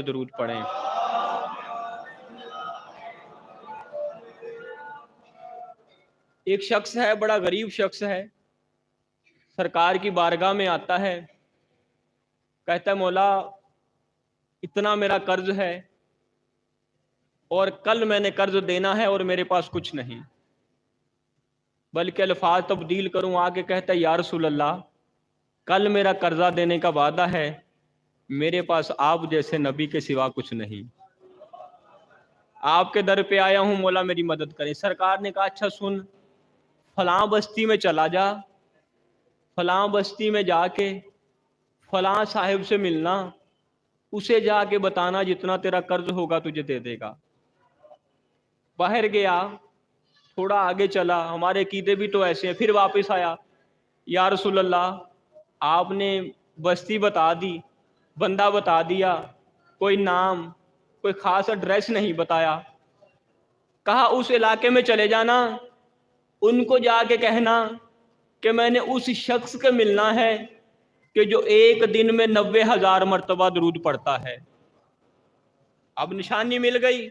درود پڑھیں۔ ایک شخص ہے، بڑا غریب شخص ہے، سرکار کی بارگاہ میں آتا ہے، کہتا ہے مولا اتنا میرا قرض ہے اور کل میں نے قرض دینا ہے اور میرے پاس کچھ نہیں، بلکہ الفاظ تبدیل کروں، آگے کہتا ہے یا رسول اللہ کل میرا قرضہ دینے کا وعدہ ہے، میرے پاس آپ جیسے نبی کے سوا کچھ نہیں، آپ کے در پہ آیا ہوں، مولا میری مدد کریں۔ سرکار نے کہا اچھا سن، فلاں بستی میں چلا جا، فلاں بستی میں جا کے فلاں صاحب سے ملنا، اسے جا کے بتانا جتنا تیرا قرض ہوگا تجھے دے دے گا۔ باہر گیا، تھوڑا آگے چلا، ہمارے عقیدے بھی تو ایسے ہیں، پھر واپس آیا، یا رسول اللہ آپ نے بستی بتا دی، بندہ بتا دیا، کوئی نام کوئی خاص ایڈریس نہیں بتایا، کہا اس علاقے میں چلے جانا، ان کو جا کے کہنا کہ میں نے اس شخص کے ملنا ہے کہ جو ایک دن میں 90,000 مرتبہ درود پڑھتا ہے۔ اب نشانی مل گئی،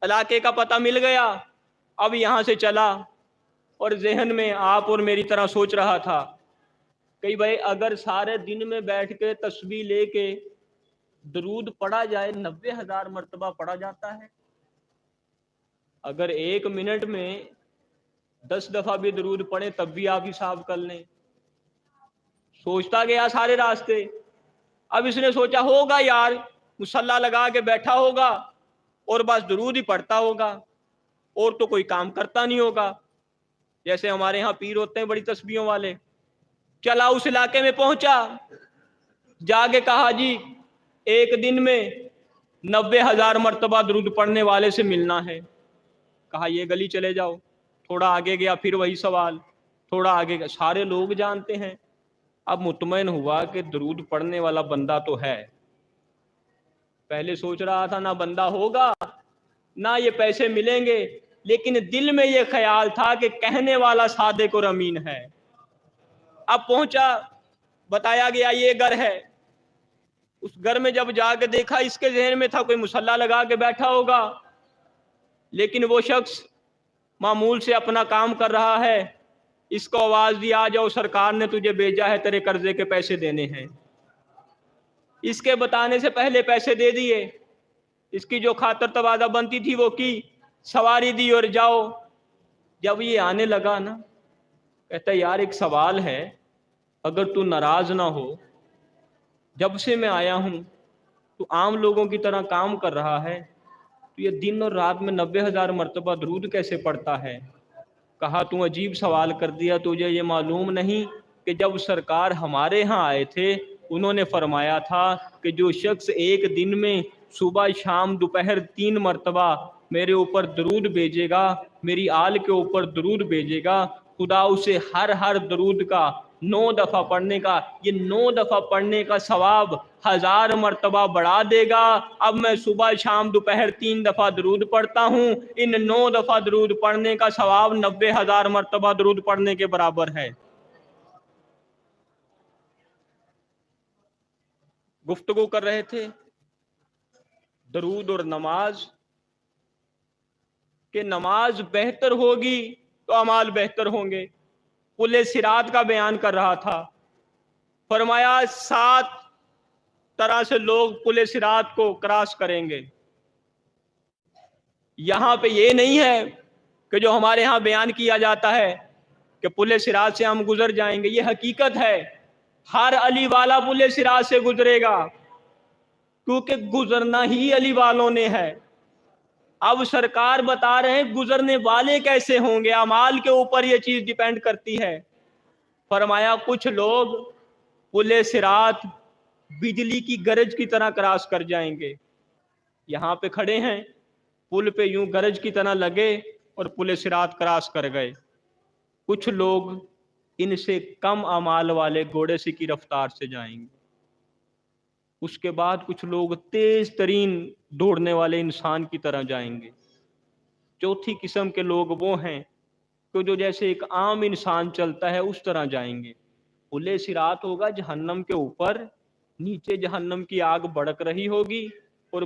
علاقے کا پتہ مل گیا، اب یہاں سے چلا اور ذہن میں آپ اور میری طرح سوچ رہا تھا کہ بھائی اگر سارے دن میں بیٹھ کے تسبیح لے کے درود پڑھا جائے 90,000 مرتبہ پڑھا جاتا ہے، اگر ایک منٹ میں 10 دفعہ بھی درود پڑھیں تب بھی آپ حساب کر لیں۔ سوچتا گیا سارے راستے، اب اس نے سوچا ہوگا یار مصلی لگا کے بیٹھا ہوگا اور بس درود ہی پڑھتا ہوگا اور تو کوئی کام کرتا نہیں ہوگا، جیسے ہمارے ہاں پیر ہوتے ہیں بڑی تسبیحوں والے۔ چلا اس علاقے میں پہنچا، جا کے کہا جی ایک دن میں 90,000 مرتبہ درود پڑھنے والے سے ملنا ہے۔ کہا یہ گلی چلے جاؤ، تھوڑا آگے گیا، پھر وہی سوال، تھوڑا آگے گیا، سارے لوگ جانتے ہیں۔ اب مطمئن ہوا کہ درود پڑھنے والا بندہ تو ہے، پہلے سوچ رہا تھا نہ بندہ ہوگا نہ یہ پیسے ملیں گے، لیکن دل میں یہ خیال تھا کہ کہنے والا صادق اور امین ہے۔ اب پہنچا، بتایا گیا یہ گھر ہے، اس گھر میں جب جا کے دیکھا، اس کے ذہن میں تھا کوئی مصلی لگا کے بیٹھا ہوگا، لیکن وہ شخص معمول سے اپنا کام کر رہا ہے۔ اس کو آواز دی آ جاؤ سرکار نے تجھے بھیجا ہے، تیرے قرضے کے پیسے دینے ہیں۔ اس کے بتانے سے پہلے پیسے دے دیے، اس کی جو خاطر تبادلہ بنتی تھی وہ کی، سواری دی اور جاؤ۔ جب یہ آنے لگا نا، کہتا ہے یار ایک سوال ہے، اگر تو ناراض نہ ہو، جب سے میں آیا ہوں تو عام لوگوں کی طرح کام کر رہا ہے، تو یہ دن اور رات میں 90,000 مرتبہ درود کیسے پڑھتا ہے؟ کہا تو عجیب سوال کر دیا، تجھے یہ معلوم نہیں کہ جب سرکار ہمارے ہاں آئے تھے انہوں نے فرمایا تھا کہ جو شخص ایک دن میں صبح شام دوپہر 3 مرتبہ میرے اوپر درود بھیجے گا، میری آل کے اوپر درود بھیجے گا، خدا اسے ہر درود کا 9 دفعہ پڑھنے کا، یہ 9 دفعہ پڑھنے کا ثواب 1000 مرتبہ بڑھا دے گا۔ اب میں صبح شام دوپہر 3 دفعہ درود پڑھتا ہوں، ان 9 دفعہ درود پڑھنے کا ثواب 90,000 مرتبہ درود پڑھنے کے برابر ہے۔ گفتگو کر رہے تھے درود اور نماز، کہ نماز بہتر ہوگی تو اعمال بہتر ہوں گے۔ پل صراط کا بیان کر رہا تھا، فرمایا 7 طرح سے لوگ پل صراط کو کراس کریں گے۔ یہاں پہ یہ نہیں ہے کہ جو ہمارے ہاں بیان کیا جاتا ہے کہ پل صراط سے ہم گزر جائیں گے، یہ حقیقت ہے، ہر علی والا پل صراط سے گزرے گا، کیونکہ گزرنا ہی علی والوں نے ہے۔ اب سرکار بتا رہے ہیں گزرنے والے کیسے ہوں گے، اعمال کے اوپر یہ چیز ڈیپینڈ کرتی ہے۔ فرمایا کچھ لوگ پل صراط بجلی کی گرج کی طرح کراس کر جائیں گے، یہاں پہ کھڑے ہیں، پل پہ یوں گرج کی طرح لگے اور پل صراط کراس کر گئے۔ کچھ لوگ ان سے کم اعمال والے گھوڑے سے کی رفتار سے جائیں گے۔ اس کے بعد کچھ لوگ تیز ترین دوڑنے والے انسان کی طرح جائیں گے۔ چوتھی قسم کے لوگ وہ ہیں کہ جو جیسے ایک عام انسان چلتا ہے اس طرح جائیں گے۔ پل صراط ہوگا جہنم کے اوپر، نیچے جہنم کی آگ بھڑک رہی ہوگی، اور